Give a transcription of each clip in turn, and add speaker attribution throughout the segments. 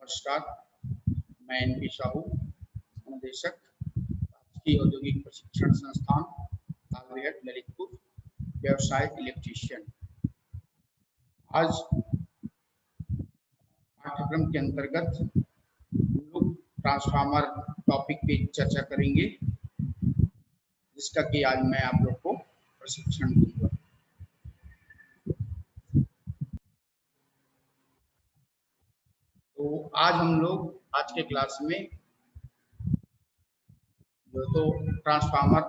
Speaker 1: नमस्कार, मैं एन.पी. साहू, अनुदेशक, राजकीय औद्योगिक प्रशिक्षण संस्थान कालबेहट ललितपुर, व्यवसायिक इलेक्ट्रीशियन। आज पाठ्यक्रम के अंतर्गत हम लोग ट्रांसफार्मर टॉपिक पे चर्चा करेंगे, जिसका कि आज मैं आप लोग को प्रशिक्षण दूंगा। तो आज हम लोग आज के क्लास में तो ट्रांसफार्मर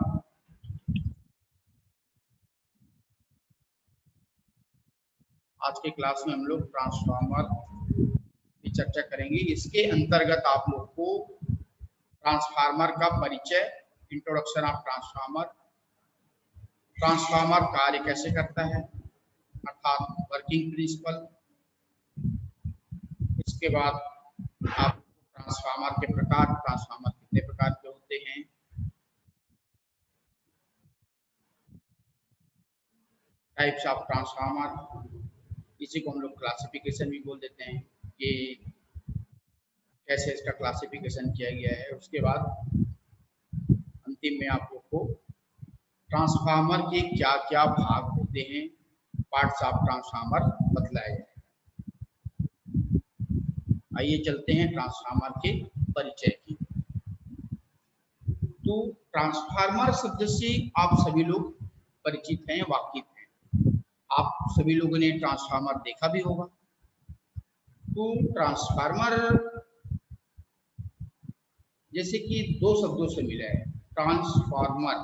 Speaker 1: आज के क्लास में हम लोग ट्रांसफार्मर की चर्चा करेंगे। इसके अंतर्गत आप लोग को ट्रांसफार्मर का परिचय, इंट्रोडक्शन ऑफ ट्रांसफार्मर, ट्रांसफार्मर कार्य कैसे करता है अर्थात वर्किंग प्रिंसिपल, इसके बाद आप ट्रांसफार्मर के प्रकार, ट्रांसफार्मर कितने प्रकार के होते हैं, टाइप्स ऑफ ट्रांसफार्मर, इसी को हम लोग क्लासिफिकेशन भी बोल देते हैं कि कैसे इसका क्लासिफिकेशन किया गया है। उसके बाद अंतिम में आप लोग को ट्रांसफार्मर के क्या क्या भाग होते हैं, पार्ट्स ऑफ ट्रांसफार्मर बतलाया जाएगा। आइए चलते हैं ट्रांसफार्मर के परिचय की। तो ट्रांसफार्मर शब्द से आप सभी लोग परिचित हैं, वाकिफ हैं। आप सभी लोगों ने ट्रांसफार्मर देखा भी होगा। तो ट्रांसफार्मर जैसे कि दो शब्दों से मिला है। ट्रांसफार्मर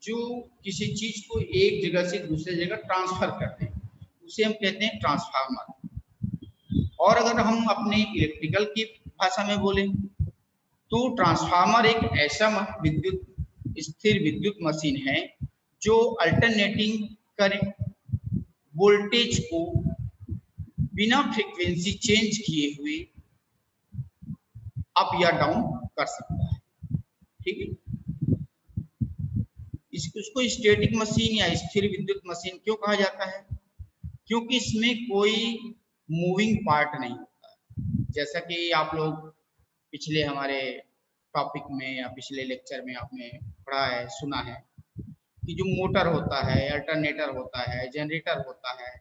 Speaker 1: जो किसी चीज को एक जगह से दूसरी जगह ट्रांसफर करते हैं, उसे हम कहते हैं ट्रांसफार्मर। और अगर हम अपने इलेक्ट्रिकल की भाषा में बोलें तो ट्रांसफार्मर एक ऐसा स्थिर विद्युत मशीन है जो अल्टरनेटिंग करंट वोल्टेज को बिना फ्रीक्वेंसी चेंज किए हुए अप या डाउन कर सकता है। ठीक है, इसको स्टैटिक मशीन या स्थिर विद्युत मशीन क्यों कहा जाता है? क्योंकि इसमें कोई मूविंग पार्ट नहीं होता है। जैसा कि आप लोग पिछले हमारे टॉपिक में या पिछले लेक्चर में आपने पढ़ा है, सुना है कि जो मोटर होता है, अल्टरनेटर होता है, जनरेटर होता है,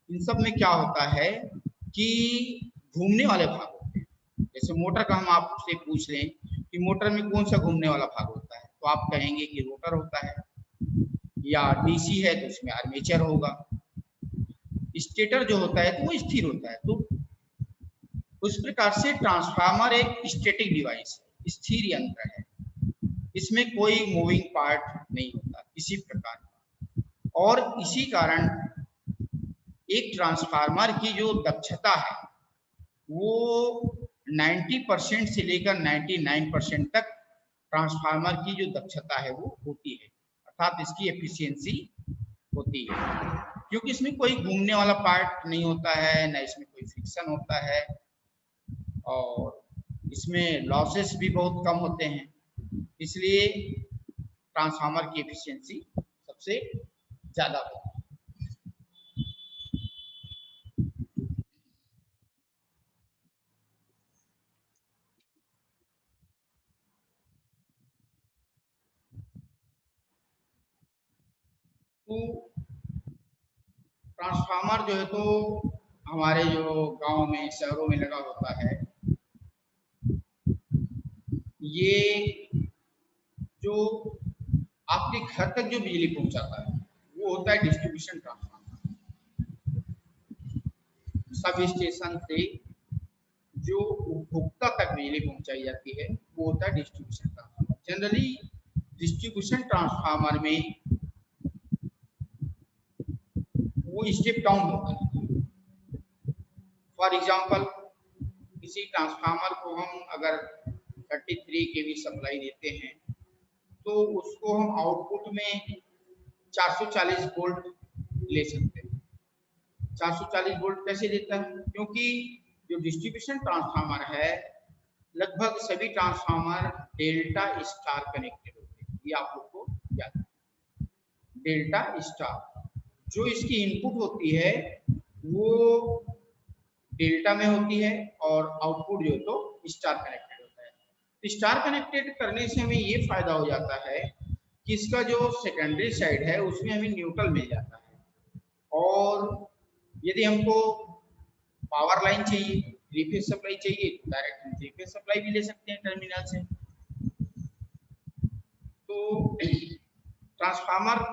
Speaker 1: इन सब में क्या होता है कि घूमने वाले भाग होते हैं। जैसे मोटर का हम आपसे पूछ लें कि मोटर में कौन सा घूमने वाला भाग होता है, तो आप कहेंगे कि रोटर होता है, या डीसी है तो उसमें आर्मेचर होगा। स्टेटर जो होता है तो वो स्थिर होता है। तो उस प्रकार से ट्रांसफार्मर एक स्टैटिक डिवाइस है, स्थिर यंत्र है, इसमें कोई मूविंग पार्ट नहीं होता किसी प्रकार का। और इसी कारण एक ट्रांसफार्मर की जो दक्षता है वो 90% से लेकर 99% तक ट्रांसफार्मर की जो दक्षता है वो होती है, अर्थात इसकी एफिशिएंसी होती है, क्योंकि इसमें कोई घूमने वाला पार्ट नहीं होता है, ना इसमें कोई फ्रिक्शन होता है, और इसमें लॉसेस भी बहुत कम होते हैं। इसलिए ट्रांसफार्मर की एफिशिएंसी सबसे ज्यादा होती है। तो ट्रांसफार्मर जो है तो हमारे जो गांव में, शहरों में लगा होता है, ये जो आपके घर तक जो बिजली पहुंचाता है वो होता है डिस्ट्रीब्यूशन ट्रांसफार्मर। सब स्टेशन से जो उपभोक्ता तक बिजली पहुंचाई जाती है वो होता है distribution transformer. Generally distribution transformer में वो स्टेप डाउन होता है। फॉर एग्जांपल, किसी ट्रांसफार्मर को हम अगर 33 केवी सप्लाई देते हैं तो उसको हम आउटपुट में 440 वोल्ट ले सकते हैं। 440 वोल्ट कैसे देता है? क्योंकि जो डिस्ट्रीब्यूशन ट्रांसफार्मर है, लगभग सभी ट्रांसफार्मर डेल्टा स्टार कनेक्टेड होते हैं। ये आप लोग को याद है, डेल्टा स्टार। जो इसकी इनपुट होती है वो डेल्टा में होती है और आउटपुट जो तो स्टार कनेक्टेड होता है। तो स्टार कनेक्टेड करने से हमें ये फायदा हो जाता है कि इसका जो सेकेंडरी साइड है उसमें हमें न्यूट्रल मिल जाता है, और यदि हमको पावर लाइन चाहिए, थ्री फेज सप्लाई चाहिए, तो डायरेक्ट हम थ्री फेज सप्लाई भी ले सकते हैं टर्मिनल से। तो ट्रांसफार्मर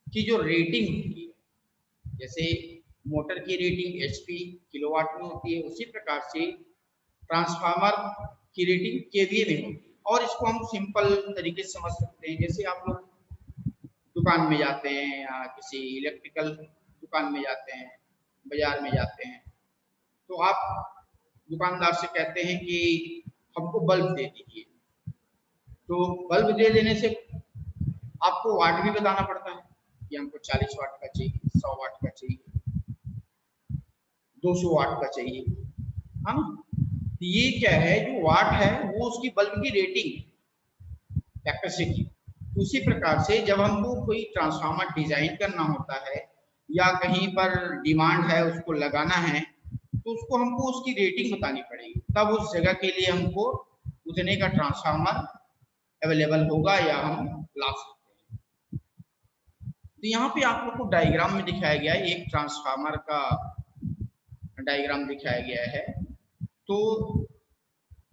Speaker 1: की जो रेटिंग होती है, जैसे मोटर की रेटिंग एचपी किलोवाट में होती है, उसी प्रकार से ट्रांसफार्मर की रेटिंग केवीए में होती है। और इसको हम सिंपल तरीके से समझ सकते हैं, जैसे आप लोग दुकान में जाते हैं या किसी इलेक्ट्रिकल दुकान में जाते हैं, बाजार में जाते हैं, तो आप दुकानदार से कहते हैं कि हमको बल्ब दे दीजिए। तो बल्ब दे देने से आपको वाट भी बताना पड़ता है कि हमको 40 वाट का चाहिए, 100 वाट का चाहिए, 200 वाट का चाहिए, है ना। तो ये क्या है, जो वाट है वो उसकी बल्ब की रेटिंग कैपेसिटी। उसी प्रकार से जब हमको कोई ट्रांसफार्मर डिजाइन करना होता है या कहीं पर डिमांड है उसको लगाना है, तो उसको हमको उसकी रेटिंग बतानी पड़ेगी, तब उस जगह के लिए हमको उतने का ट्रांसफार्मर अवेलेबल होगा या हम ला सकते हैं। तो यहाँ पे आप लोग को डायग्राम में दिखाया गया है, एक ट्रांसफार्मर का डायग्राम दिखाया गया है। तो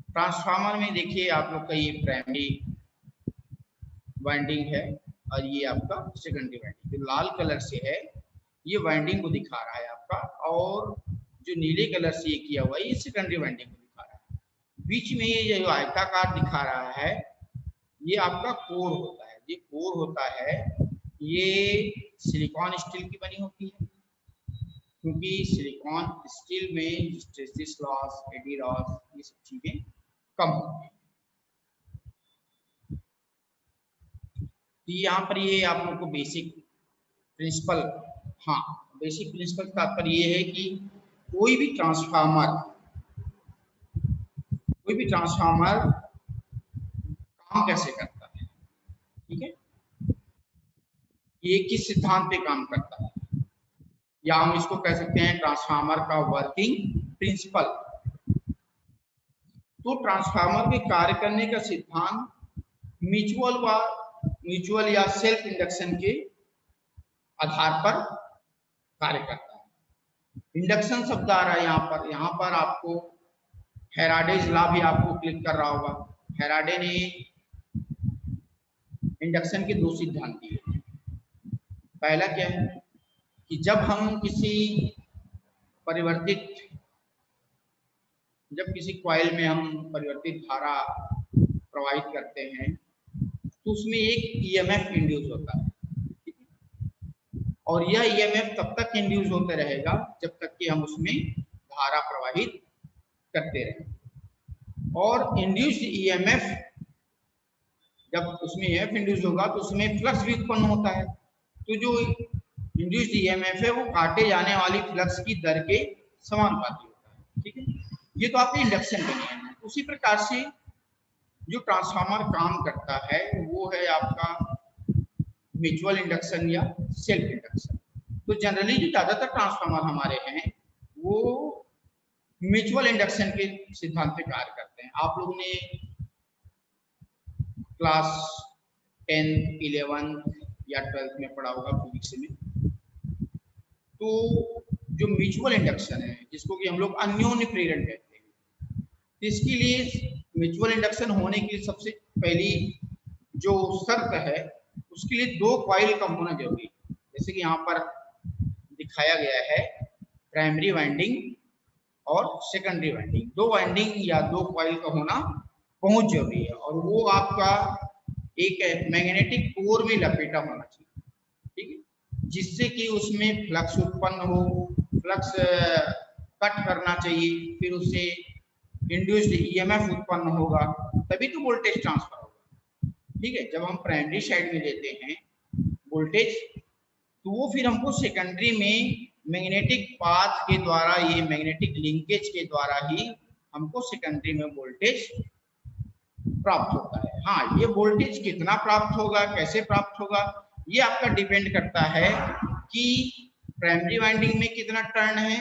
Speaker 1: ट्रांसफार्मर में देखिए आप लोग का ये प्राइमरी वाइंडिंग है और ये आपका सेकेंडरी वाइंडिंग। जो लाल कलर से है ये वाइंडिंग को दिखा रहा है आपका, और जो नीले कलर से ये किया हुआ है ये सेकेंडरी वाइंडिंग को दिखा रहा है। बीच में ये जो आयताकार दिखा रहा है ये आपका कोर होता है। ये कोर होता है, ये सिलिकॉन स्टील की बनी होती है, क्योंकि सिलिकॉन स्टील में हिस्टैरिसीस लॉस, एडी लॉस, ये सब चीजें कम होती है। तो यहाँ पर ये आप लोग को बेसिक प्रिंसिपल, हाँ बेसिक प्रिंसिपल तात्पर्य ये है कि कोई भी ट्रांसफार्मर काम कैसे करता है, ठीक है, ये किस सिद्धांत पे काम करता है, या हम इसको कह सकते हैं ट्रांसफार्मर का वर्किंग प्रिंसिपल। तो ट्रांसफार्मर के कार्य करने का सिद्धांत म्यूचुअल या सेल्फ इंडक्शन के आधार पर कार्य करता है। इंडक्शन शब्द आ रहा है यहाँ पर आपको फैराडेज लॉ भी आपको क्लिक कर रहा होगा। फैराडे ने इंडक्शन के दो सिद्धांत दिए। पहला क्या है कि जब किसी कॉइल में हम परिवर्तित धारा प्रवाहित करते हैं तो उसमें एक ईएमएफ इंड्यूस होता है, ठीक है, और यह ईएमएफ तब तक इंड्यूस होते रहेगा जब तक कि हम उसमें धारा प्रवाहित करते रहें। और इंड्यूस्ड ईएमएफ, जब उसमें ईएमएफ इंड्यूस होगा तो उसमें फ्लक्स भी उत्पन्न होता है। तो जो इंड्यूस्ड ईएमएफ है वो काटे जाने वाली फ्लक्स की दर के समानुपाती होता है, ठीक है। ये तो आपके इंडक्शन के नियम है। उसी प्रकार से जो ट्रांसफार्मर काम करता है वो है आपका म्यूचुअल इंडक्शन या सेल्फ इंडक्शन। तो जनरली जो ज्यादातर ट्रांसफार्मर हमारे हैं वो म्यूचुअल इंडक्शन के सिद्धांत पे कार्य करते हैं। आप लोगों ने क्लास 10, 11 या 12 में पढ़ा होगा फिजिक्स में। तो जो म्यूचुअल इंडक्शन है जिसको कि हम लोग अन्योन्य प्रेरण कहते हैं, इसके लिए म्यूचुअल इंडक्शन होने की सबसे पहली जो शर्त है उसके लिए दो कॉइल का होना जरूरी है। जैसे कि यहाँ पर दिखाया गया है प्राइमरी वाइंडिंग और सेकेंडरी वाइंडिंग, दो वाइंडिंग या दो कॉइल का होना बहुत जरूरी है, और वो आपका एक मैग्नेटिक कोर में लपेटा होना चाहिए, ठीक है, जिससे कि उसमें फ्लक्स उत्पन्न हो, फ्लक्स कट करना चाहिए, फिर उससे इंड्यूस्ड ईएमएफ उत्पन्न होगा, तभी तो वोल्टेज ट्रांसफर होगा, ठीक है। जब हम प्राइमरी साइड में लेते हैं वोल्टेज तो वो फिर हमको सेकेंडरी में मैग्नेटिक पाथ के द्वारा, ये मैग्नेटिक लिंकेज के द्वारा ही हमको सेकेंडरी में वोल्टेज प्राप्त होता है। हाँ, ये वोल्टेज कितना प्राप्त होगा, कैसे प्राप्त होगा, ये आपका डिपेंड करता है कि प्राइमरी वाइंडिंग में कितना टर्न है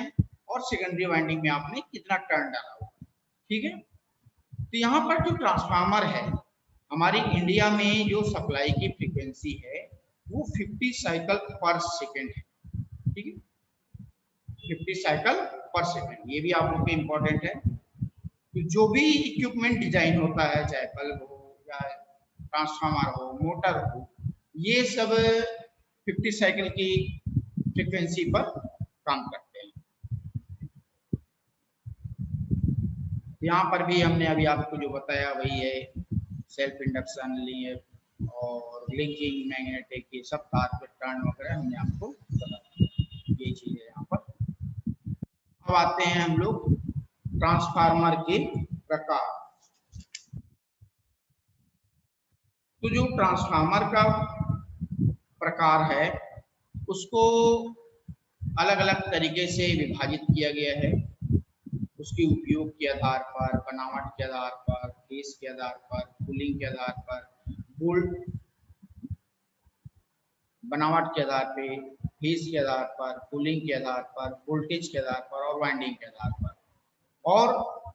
Speaker 1: और सेकेंडरी वाइंडिंग में आपने कितना टर्न डाला हुआ है। ठीक है, तो यहाँ पर जो ट्रांसफार्मर है हमारी इंडिया में जो सप्लाई की फ्रीक्वेंसी है वो 50 साइकिल पर सेकेंड है। ठीक है, 50 साइकिल पर सेकेंड, ये भी आप लोग के इम्पोर्टेंट है। तो जो भी इक्विपमेंट डिजाइन होता है, चाहे बल्ब हो या ट्रांसफार्मर हो, मोटर हो, ये सब 50 साइकिल की फ्रीक्वेंसी पर काम करते हैं। यहाँ पर भी हमने अभी आपको जो बताया वही है, सेल्फ इंडक्शन, लीनियर और लिंकिंग, मैग्नेटिक, ये सब तार पे टर्न वगैरह हमने आपको बताया, ये चीज है यहाँ पर। अब आते हैं हम लोग ट्रांसफार्मर के प्रकार। तो जो ट्रांसफार्मर का प्रकार है उसको अलग अलग तरीके से विभाजित किया गया है, उसके उपयोग के आधार पर, बनावट के आधार पर, फेस के आधार पर, कूलिंग के आधार पर, बोल्ट बनावट के आधार पे, फेस के आधार पर, कूलिंग के आधार पर, वोल्टेज के आधार पर और वाइंडिंग के आधार पर, और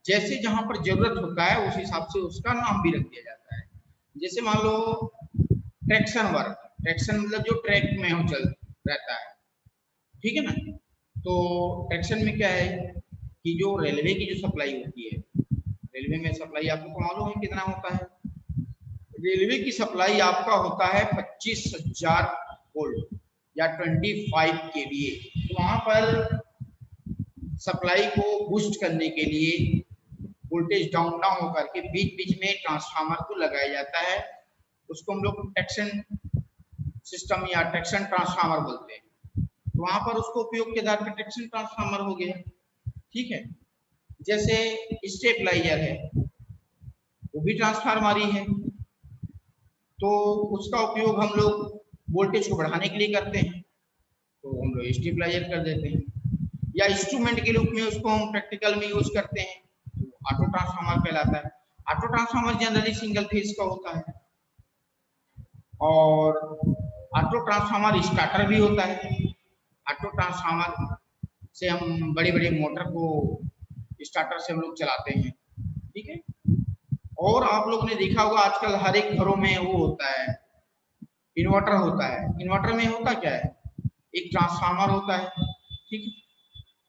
Speaker 1: जैसे जहां पर जरूरत होता है उस हिसाब से उसका नाम भी रख दिया जाता है। जैसे मान लो ट्रैक्शन वर्क, ट्रैक्शन मतलब जो ट्रैक में हो चल रहता है, ठीक है ना। तो ट्रैक्शन में क्या है कि जो रेलवे की जो सप्लाई होती है, रेलवे में सप्लाई आपको मालूम है कितना होता है? रेलवे की सप्लाई आपका होता है 25,000 वोल्ट या 25 केवीए। तो वहां पर सप्लाई को बूस्ट करने के लिए वोल्टेज डाउन ना होकर के बीच बीच में ट्रांसफार्मर को लगाया जाता है, उसको हम लोग ट्रैक्शन सिस्टम या ट्रैक्शन ट्रांसफार्मर बोलते हैं। तो वहां पर उसको उपयोग के आधार पर ट्रैक्शन ट्रांसफार्मर हो गया। ठीक है, जैसे स्टेबलाइजर है वो भी ट्रांसफार्मर ही है, तो उसका उपयोग हम लोग वोल्टेज को बढ़ाने के लिए करते हैं, तो हम लोग स्टेबलाइजर कर देते हैं, या इंस्ट्रूमेंट के रूप में उसको हम प्रैक्टिकल में यूज करते हैं, तो ऑटो ट्रांसफार्मर कहलाता है। Auto transformer generally single phase का होता है, और ऑटो ट्रांसफार्मर स्टार्टर भी होता है। ऑटो ट्रांसफार्मर से हम बड़े बड़े मोटर को स्टार्टर से हम लोग चलाते हैं। ठीक है, और आप लोग ने देखा होगा आजकल हर एक घरों में वो होता है, इन्वर्टर होता है। इन्वर्टर में होता क्या है, एक ट्रांसफार्मर होता है, ठीक है,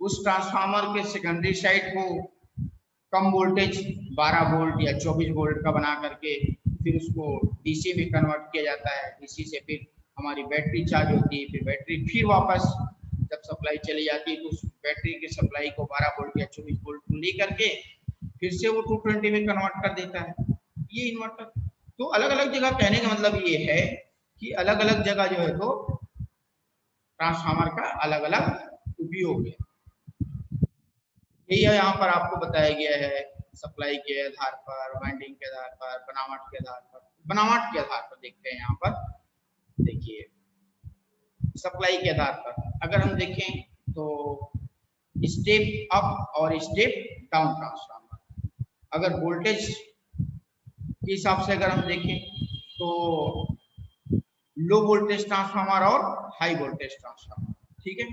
Speaker 1: उस ट्रांसफार्मर के सेकेंडरी साइड को कम वोल्टेज 12 वोल्ट या 24 वोल्ट का बना करके फिर उसको डीसी में कन्वर्ट किया जाता है। डीसी से फिर हमारी बैटरी चार्ज होती है, फिर बैटरी फिर वापस जब सप्लाई चली जाती है तो उस बैटरी की सप्लाई को 12 वोल्ट या 24 वोल्ट को लेकर के फिर से वो 220 में कन्वर्ट कर देता है, ये इन्वर्टर। तो अलग अलग जगह कहने का मतलब ये है कि अलग अलग जगह जो है तो ट्रांसफार्मर का अलग अलग उपयोग है। यही यहाँ पर आपको बताया गया है, सप्लाई के आधार पर, वाइंडिंग के आधार पर, बनावट के आधार पर। बनावट के आधार पर देखते हैं, यहाँ पर देखिए सप्लाई के आधार पर अगर हम देखें तो स्टेप अप और स्टेप डाउन ट्रांसफार्मर। अगर वोल्टेज के हिसाब से अगर हम देखें तो लो वोल्टेज ट्रांसफार्मर और हाई वोल्टेज ट्रांसफार्मर। ठीक है,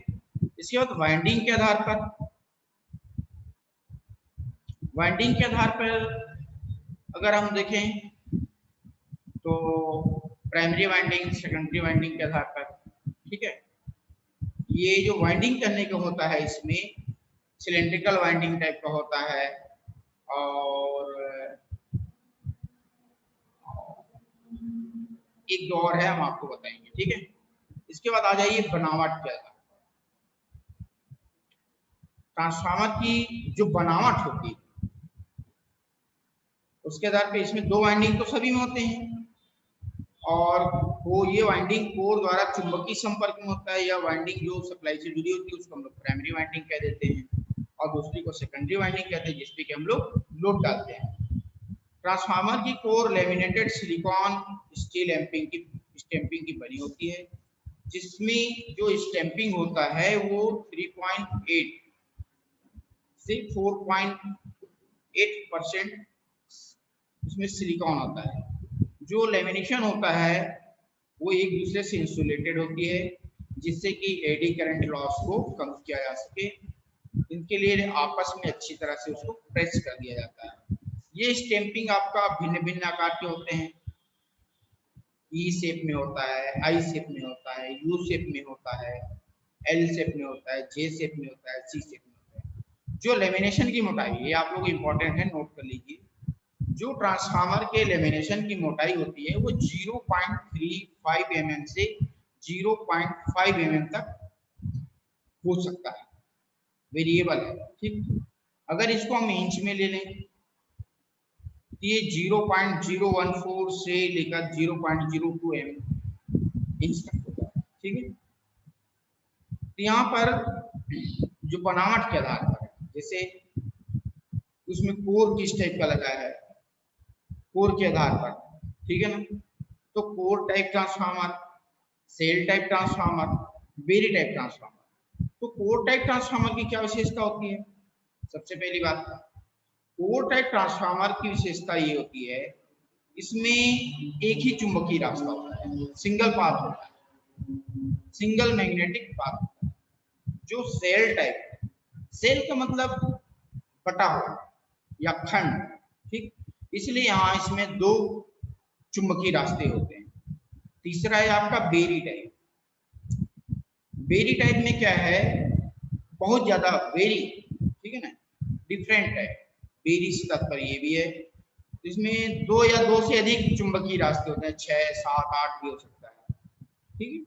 Speaker 1: इसके बाद वाइंडिंग के आधार पर, वाइंडिंग के आधार पर अगर हम देखें तो प्राइमरी वाइंडिंग, सेकेंडरी वाइंडिंग के आधार पर। ठीक है, ये जो वाइंडिंग करने का होता है इसमें सिलेंड्रिकल वाइंडिंग टाइप का होता है, और एक दो और है हम आपको बताएंगे। ठीक है, इसके बाद आ जाइए बनावट के आधार। ट्रांसफार्मर की जो बनावट होती है उसके आधार पे इसमें दो वाइंडिंग तो सभी में होते हैं, और वो ये वाइंडिंग कोर द्वारा चुंबकीय संपर्क में होता है, या वाइंडिंग जो सप्लाई से जुड़ी होती है उसको हम लोग प्राइमरी वाइंडिंग कह देते हैं, और दूसरी को सेकेंडरी वाइंडिंग कहते हैं जिसपे कि हम लोग लोड डालते हैं। ट्रांसफार्मर की core laminated silicon steel stamping की बनी होती है, जिसमें जो स्टैंपिंग होता है वो 3.8 से 4.8% उसमें सिलिकॉन होता है। जो लेमिनेशन होता है वो एक दूसरे से इंसुलेटेड होती है, जिससे कि एडी करंट लॉस को कम किया जा सके, इनके लिए आपस में अच्छी तरह से उसको प्रेस कर दिया जाता है। ये स्टैंपिंग आपका भिन्न भिन्न आकार के होते हैं। ई शेप में होता है, आई शेप में होता है, यू शेप में होता है, एल शेप में होता है, जे शेप में होता है, सी शेप में होता है। जो लेमिनेशन की मोटाई, ये आप लोग इंपॉर्टेंट है, नोट कर लीजिए। जो ट्रांसफार्मर के लेमिनेशन की मोटाई होती है वो 0.35 mm से 0.5 mm तक हो सकता है, वेरिएबल है, ठीक। अगर इसको हम इंच में ले लें तो ये 0.014 से लेकर 0.02 इंच तक होता है, ठीक है। तो यहाँ पर जो बनावट के आधार पर, जैसे उसमें कोर किस टाइप का लगा है, कोर के आधार पर, ठीक है ना। तो core type transformer, shell type transformer, berry type transformer. तो कोर टाइप ट्रांसफार्मर की क्या विशेषता होती है? सबसे पहली बात, कोर टाइप ट्रांसफार्मर की विशेषता ये होती है, इसमें एक ही चुंबकीय रास्ता होता है, सिंगल पाथ होता है, सिंगल मैग्नेटिक पाथ होता है। जो सेल टाइप, सेल का मतलब बटा हुआ या खंड, ठीक, इसलिए यहाँ इसमें दो चुंबकीय रास्ते होते हैं। तीसरा है आपका बेरी टाइप। बेरी टाइप में क्या है, बहुत ज्यादा वेरी, ठीक है ना, डिफरेंट है, बेरी से तात्पर्य ये भी है। इसमें दो या दो से अधिक चुंबकीय रास्ते होते हैं, 6, 7, 8 भी हो सकता है, ठीक है।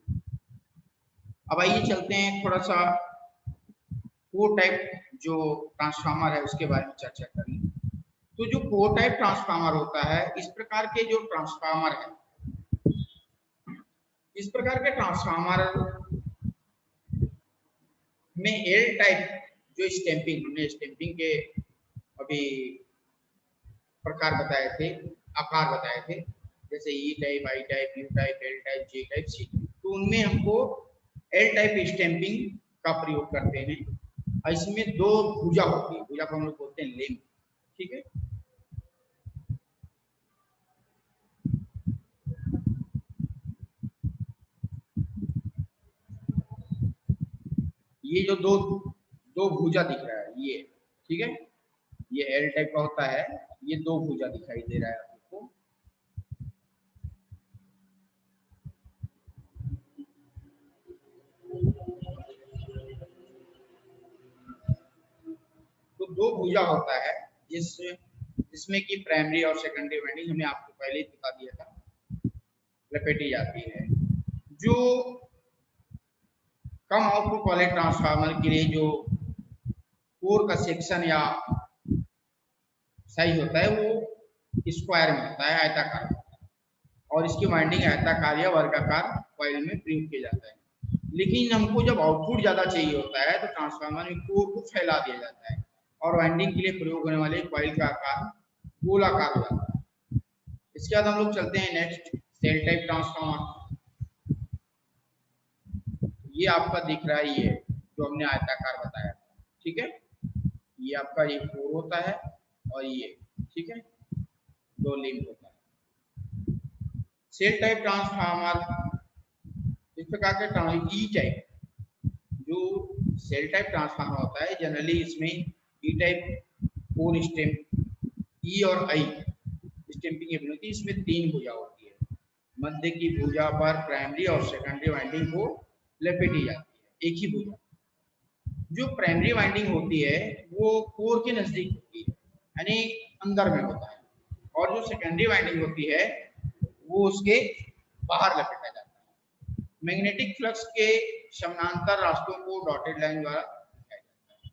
Speaker 1: अब आइए चलते हैं थोड़ा सा कोर टाइप जो ट्रांसफार्मर है उसके बारे में चर्चा करें। तो जो कोर टाइप ट्रांसफार्मर होता है, इस प्रकार के जो ट्रांसफार्मर है, इस प्रकार के ट्रांसफार्मर में एल टाइप जो स्टैंपिंग, हमने स्टैंपिंग के अभी प्रकार बताए थे, आकार बताए थे, जैसे E type, I type, U type, L type, J type, C type. तो उनमें हमको एल टाइप स्टैंपिंग का प्रयोग करते हैं। और इसमें दो भुजा होती है, भुजा को हम लोग बोलते हैं लिंक, ठीक है। ये जो दो दो भुजा दिख रहा है ये, ठीक है, ये एल टाइप का होता है, ये दो भुजा दिखाई दे रहा है आपको। तो दो भुजा होता है जिसमें कि प्राइमरी और सेकेंडरी वाइंडिंग हमने आपको पहले ही बता दिया था, लपेटी जाती है। जो कम आउटपुट वाले ट्रांसफार्मर के लिए जो कोर का सेक्शन या साइज होता है वो स्क्वायर में होता है, आयताकार होता है, और इसकी वाइंडिंग आयताकार या वर्गाकार कॉइल में प्रयोग किया जाता है। लेकिन हमको जब आउटपुट ज्यादा चाहिए होता है तो ट्रांसफार्मर में कोर को फैला दिया जाता है और वाइंडिंग के लिए प्रयोग होने वाले कॉइल का आकार गोलाकार हो जाता है। इसके बाद हम लोग चलते हैं नेक्स्ट, सेल टाइप ट्रांसफार्मर। ये आपका दिख रहा है, ये जो हमने आयताकार बताया, ठीक है। ये आपका ये कोर होता है और ये, ठीक है, दो लिंक होता है। सेल टाइप ट्रांसफार्मर इस प्रकार के ई टाइप, जो सेल टाइप ट्रांसफार्मर होता है जनरली इसमें ई टाइप कोर स्टेम, ई और आई स्टैंपिंग एबिलिटी, इसमें तीन भुजा होती है। मध्य की भुजा पर प्राइमरी और सेकेंडरी वाइंडिंग को लपेटी जाती है, एक ही भुजा। जो प्राइमरी वाइंडिंग होती है वो कोर के नजदीक होती है, यानी अंदर में होता है, और जो सेकेंडरी वाइंडिंग होती है वो उसके बाहर लपेटा जाता है। मैग्नेटिक फ्लक्स के समानांतर रास्तों को डॉटेड लाइन द्वारा दिखाया जाता है।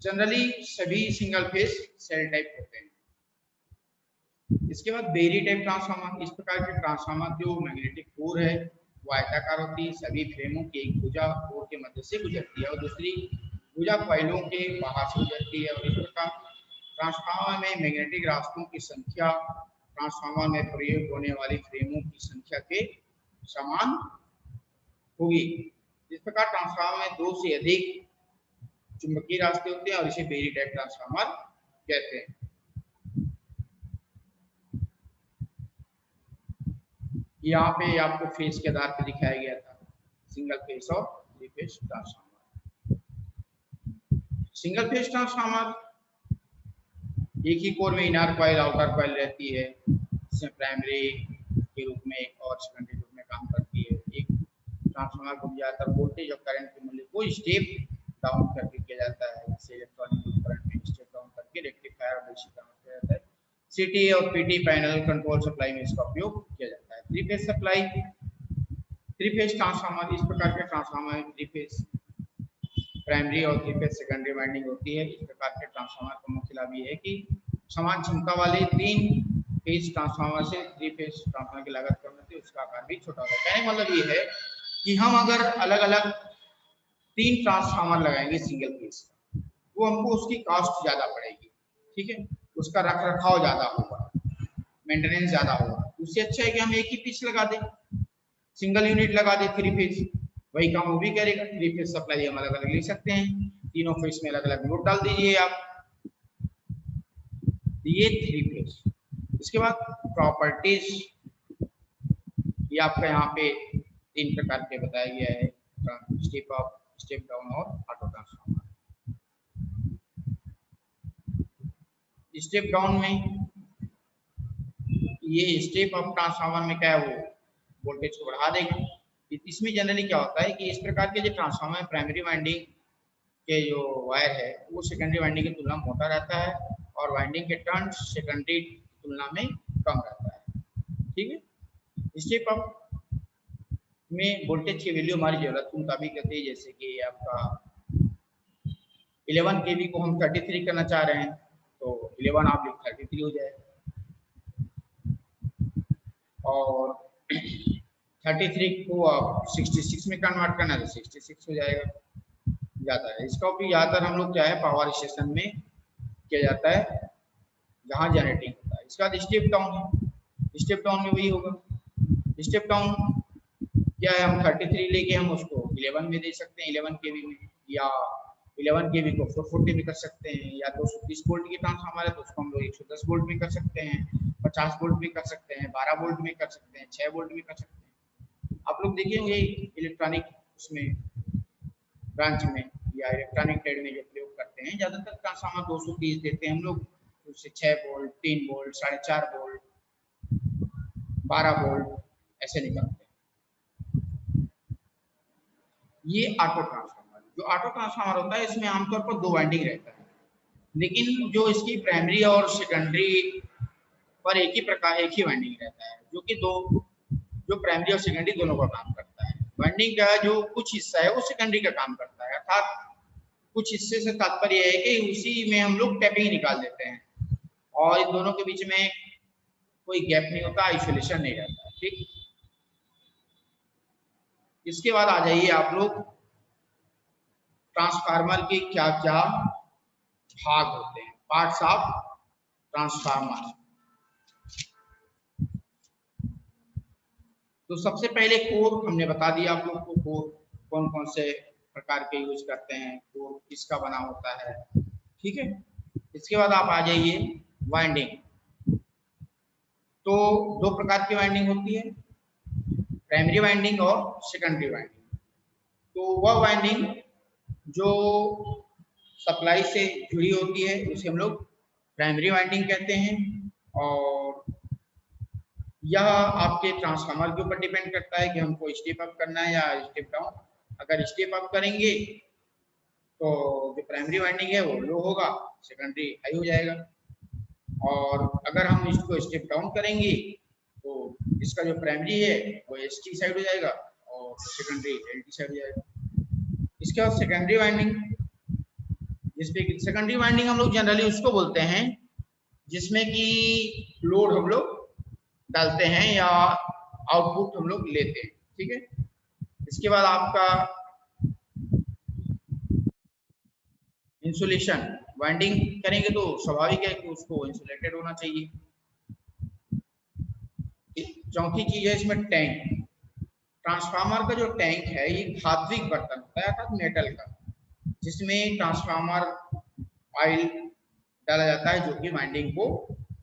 Speaker 1: जनरली सभी सिंगल फेज सेल टाइप होते हैं। इसके बाद बेरी टाइप ट्रांसफार्मर, इस प्रकार के ट्रांसफार्मर जो मैग्नेटिक कोर है वो आयताकार होती है, सभी फ्रेमों की एक भुजा कोर के मध्य से गुजरती है और दूसरी भुजा कॉइलों के बाहर से गुजरती है। और इस प्रकार ट्रांसफार्मर में मैग्नेटिक रास्तों की संख्या ट्रांसफार्मर में प्रयोग होने वाली फ्रेमों की संख्या के समान होगी। इस प्रकार ट्रांसफार्मर में दो से अधिक चुंबकीय रास्ते होते हैं और इसे बेरी टाइप ट्रांसफार्मर कहते हैं। यहाँ पे आपको फेज के आधार पर दिखाया गया था, सिंगल फेज और three phase transformer. Single phase transformer एक ही कोर में इनर कॉइल आउटर कॉइल रहती है, जिसमें प्राइमरी के रूप में और सेकेंडरी रूप में काम करती है। एक ट्रांसफार्मर को ज्यादातर वोल्टेज और करंट के मूल्य को स्टेप डाउन करके किया जाता है, जैसे इलेक्ट्रॉनिक उपकरण में स्टेप डाउन करके रेक्टिफायर और डीसी कन्वर्टर किया जाता है। सीटी और पीटी पैनल कंट्रोल सप्लाई में इसका उपयोग किया जाता है। Three phase supply, three phase transformer, इस प्रकार के ट्रांसफार्मर थ्री फेज प्राइमरी और थ्री फेज सेकेंडरी वाइंडिंग होती है। इस प्रकार के ट्रांसफार्मर का मुख्य लाभ ये है कि समान क्षमता वाले तीन फेज ट्रांसफार्मर से थ्री फेज ट्रांसफार्मर की लागत कम होती है, उसका आकार भी छोटा होता है। कहने का मतलब ये है कि हम अगर अलग अलग तीन ट्रांसफार्मर लगाएंगे सिंगल फेज का, वो हमको उसकी कॉस्ट ज्यादा पड़ेगी, ठीक है, उसका रख रखाव ज्यादा होगा, मेंटेनेंस ज्यादा होगा। उससे अच्छा है कि हम एक ही पीस लगा दें, सिंगल यूनिट लगा दे थ्री फेज, वही काम वो भी करेगा। थ्री फेज सप्लाई हम अलग अलग ले सकते हैं, तीनों फेज में अलग अलग लोड डाल दीजिए आप, ये थ्री फेज। इसके बाद प्रॉपर्टीज, ये आपका यहाँ पे तीन प्रकार के बताया गया है, स्टेप अप, स्टेप डाउन और ऑटो ट्रांसफार्मर। स्टेप डाउन में, ये स्टेप अप ट्रांसफार्मर में क्या है, वो वोल्टेज को बढ़ा देगा। इसमें जनरली क्या होता है कि इस प्रकार के जो ट्रांसफार्मर प्राइमरी वाइंडिंग के जो वायर है वो सेकेंडरी वाइंडिंग की तुलना में मोटा रहता है और वाइंडिंग के टर्न सेकेंडरी की तुलना में कम रहता है, ठीक है। स्टेप अप में वोल्टेज की वैल्यू हमारी जरूरत के मुताबिक रहती है, जैसे कि आपका 11 केवी को हम 33 करना चाह रहे हैं तो 11 आप 33 हो जाएगा, और 33 को आप 66 में कन्वर्ट करना है तो 66 हो जाएगा, जाता है। इसका उपयोग ज्यादातर हम लोग क्या है पावर स्टेशन में किया जाता है जहां जनरेटिंग होता है। इसके बाद स्टेप डाउन है, स्टेप डाउन में वही होगा। स्टेप डाउन क्या है, हम 33 लेके हम उसको 11 में दे सकते हैं, 11 केवी में, या 11 केवी को 440 में कर सकते हैं, या 230 वोल्ट की ट्रांसफार्मर है तो उसको हम लोग 110 वोल्ट में कर सकते हैं, 50 वोल्ट में कर सकते हैं, 12 वोल्ट में कर सकते हैं, 6 वोल्ट में कर सकते हैं। आप लोग देखेंगे इलेक्ट्रॉनिक उसमें ब्रांच में या इलेक्ट्रॉनिक ट्रेड में जो प्रयोग करते हैं, ज्यादातर ट्रांसफार्मर 230 देते हैं हम लोग, उससे 6 वोल्ट, 3 वोल्ट, 4.5 वोल्ट, 12 वोल्ट ऐसे निकलते हैं। ये ऑटो ट्रांसफार्मर, जो ऑटो ट्रांसफार्मर होता है इसमें आमतौर पर दो वाइंडिंग रहता है, लेकिन जो इसकी प्राइमरी और सेकेंडरी पर एक ही वाइंडिंग रहता है, जो कि जो प्राइमरी और सेकेंडरी दोनों का काम करता है। वाइंडिंग का जो कुछ हिस्सा है वो सेकेंडरी का काम करता है, अर्थात कुछ हिस्से से तात्पर्य है कि उसी में हम लोग टैपिंग निकाल देते हैं और इन दोनों के बीच में कोई गैप नहीं होता, आइसोलेशन नहीं रहता, ठीक। इसके बाद आ जाइए आप लोग ट्रांसफार्मर के क्या क्या भाग होते हैं, पार्ट्स ऑफ ट्रांसफार्मर। तो सबसे पहले कोर हमने बता दिया आप लोग को, कोर कौन कौन से प्रकार के यूज करते हैं, कोर किसका बना होता है, ठीक है। इसके बाद आप आ जाइए वाइंडिंग। तो दो प्रकार की वाइंडिंग होती है, प्राइमरी वाइंडिंग और सेकेंडरी वाइंडिंग। तो वह वाइंडिंग जो सप्लाई से जुड़ी होती है उसे हम लोग प्राइमरी वाइंडिंग कहते हैं, और यह आपके ट्रांसफार्मर के ऊपर डिपेंड करता है कि हमको स्टेप अप करना है या स्टेप डाउन। अगर स्टेप अप करेंगे तो जो प्राइमरी वाइंडिंग है वो लो होगा, सेकेंडरी हाई हो जाएगा, और अगर हम इसको स्टेप डाउन करेंगे तो इसका जो प्राइमरी है वो एसटी साइड हो जाएगा और सेकेंडरी एलटी साइड हो जाएगा। इसके बाद सेकेंडरी वाइंडिंग, जिसपे सेकेंडरी वाइंडिंग हम लोग जनरली उसको बोलते हैं जिसमें कि लोड हम लोग डालते हैं या आउटपुट हम लोग लेते हैं, ठीक है। इसके बाद आपका इंसुलेशन, वाइंडिंग करेंगे तो स्वाभाविक है कि उसको इंसुलेटेड होना चाहिए। चौथी चीज है इसमें टैंक। ट्रांसफार्मर का जो टैंक है ये धात्विक बर्तन होता है अर्थात मेटल का, जिसमें ट्रांसफार्मर ऑयल डाला जाता है जो कि वाइंडिंग को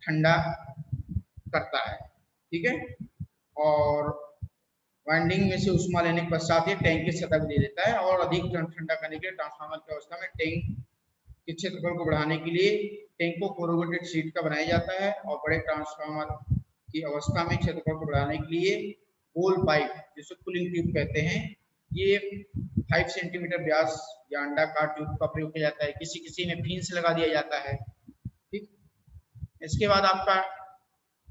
Speaker 1: ठंडा करता है, ठीक है। और वाइंडिंग में से उष्मा लेने के पश्चात ये टैंक की सतह दे देता है और अधिक ठंडा करने के लिए ट्रांसफार्मर की अवस्था में टैंक के क्षेत्रफल को बढ़ाने के लिए टैंक को कोरुगेटेड शीट का बनाया जाता है और बड़े ट्रांसफार्मर की अवस्था में क्षेत्रफल को बढ़ाने के लिए गोल पाइप जिसे कूलिंग ट्यूब कहते हैं, ये 5 सेंटीमीटर व्यास या अंडाकार ट्यूब का प्रयोग किया जाता है। किसी किसी में फिन्स लगा दिया जाता है। ठीक, इसके बाद आपका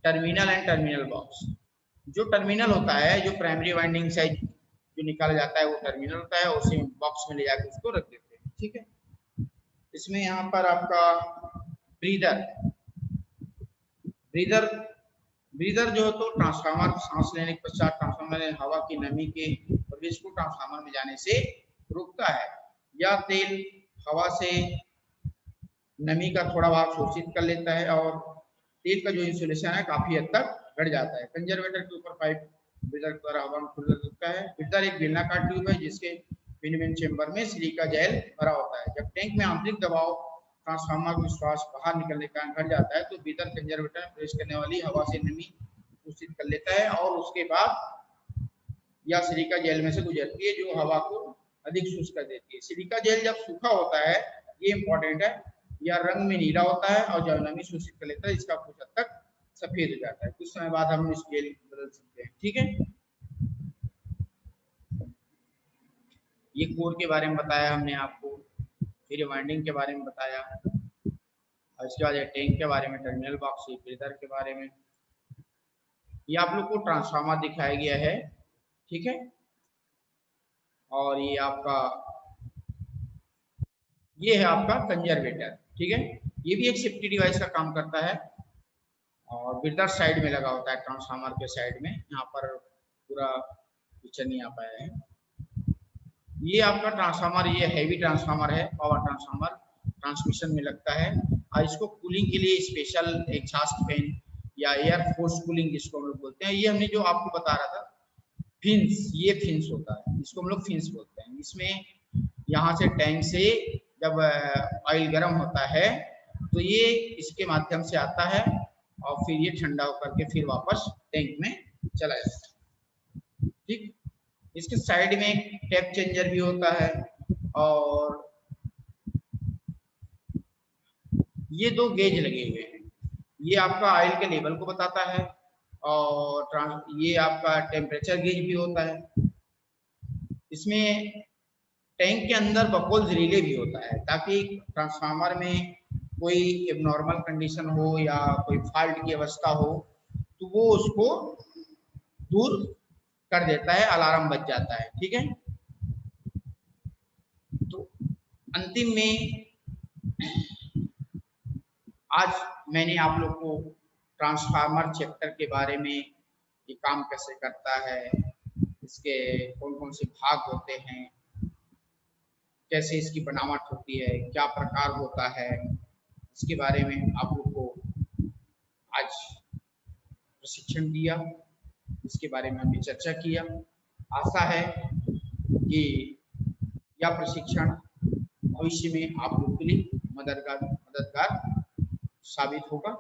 Speaker 1: टर्मिनल एंड टर्मिनल बॉक्स। जो टर्मिनल होता है, जो प्राइमरी वाइंडिंग से जो निकाला जाता है वो टर्मिनल होता है, उसी बॉक्स में ले जाकर उसको रख देते हैं। ठीक है, इसमें यहाँ पर आपका ब्रीदर ब्रीदर ब्रीदर जो है तो ट्रांसफार्मर सांस लेने के पश्चात ट्रांसफार्मर में हवा की नमी के प्रवेश को ट्रांसफार्मर में जाने से रोकता है, या तेल हवा से नमी का थोड़ा भाग शोषित कर लेता है और तेल का जो इंसुलेशन है काफी हद तक घट जाता है। कंजर्वेटर के ऊपर पाइप ब्रीदर द्वारा हवा में खुला रहता है। ब्रीदर एक बेलनाकार ट्यूब है जिसके भिन्न चेंबर में सिलिका जेल भरा होता है। जब टैंक में आंतरिक दबाव ट्रांसफार्मर की श्वास बाहर निकलने का घट जाता है तो ब्रीदर कंजर्वेटर में प्रवेश करने वाली हवा से नमी शोषित कर लेता है और उसके बाद या सिलिका जेल में से गुजरती है जो हवा को अधिक शुष्क कर देती है। सिलिका जेल जब सूखा होता है, ये इंपॉर्टेंट है, या रंग में नीला होता है और जब नमी शोषित कर लेता है इसका कुछ हद तक सफेद हो जाता है। कुछ समय बाद हम इस जेल बदल सकते हैं। ठीक है, ये कोर के बारे में बताया हमने आपको, फिर वाइंडिंग के बारे में बताया और इसके बाद टैंक के बारे में, टर्मिनल बॉक्स, ब्रीदर के बारे में। ये आप लोग को ट्रांसफार्मर दिखाया गया है। ठीक है, और ये है आपका कंजर्वेटर। ठीक है, ये भी एक सेफ्टी डिवाइस का काम करता है और ब्रीदर साइड में लगा होता है, ट्रांसफार्मर के साइड में। यहाँ पर पूरा पिक्चर नहीं आ पाया है। ये आपका ट्रांसफार्मर, ये हैवी ट्रांसफार्मर है, पावर ट्रांसफार्मर ट्रांसमिशन में लगता है और इसको कूलिंग के लिए स्पेशल एग्जॉस्ट फैन या एयर फोर्स कूलिंग जिसको हम लोग बोलते हैं, ये हमने जो आपको बता रहा था फिन्स, ये फिन्स होता है, इसको हम लोग फिन्स बोलते हैं। इसमें यहाँ से टैंक से जब ऑयल गर्म होता है तो ये इसके माध्यम से आता है और फिर ये ठंडा होकर के फिर वापस टैंक में चला जाता है। ठीक, इसके साइड में एक टेप चेंजर भी होता है और ये 2 गेज लगे हुए हैं। ये आपका ऑयल के लेवल को बताता है और ये आपका टेम्परेचर गेज भी होता है। इसमें टैंक के अंदर बकोल्स रिले भी होता है ताकि ट्रांसफार्मर में कोई एबनॉर्मल कंडीशन हो या कोई फॉल्ट की अवस्था हो तो वो उसको दूर कर देता है, अलार्म बज जाता है। ठीक है, तो अंतिम में आज मैंने आप लोग को ट्रांसफार्मर चैप्टर के बारे में, ये काम कैसे करता है, इसके कौन कौन से भाग होते हैं, कैसे इसकी बनावट होती है, क्या प्रकार होता है, इसके बारे में आप लोग को आज प्रशिक्षण दिया, इसके बारे में हमने चर्चा किया। आशा है कि यह प्रशिक्षण भविष्य में आप लोग के लिए मददगार साबित होगा।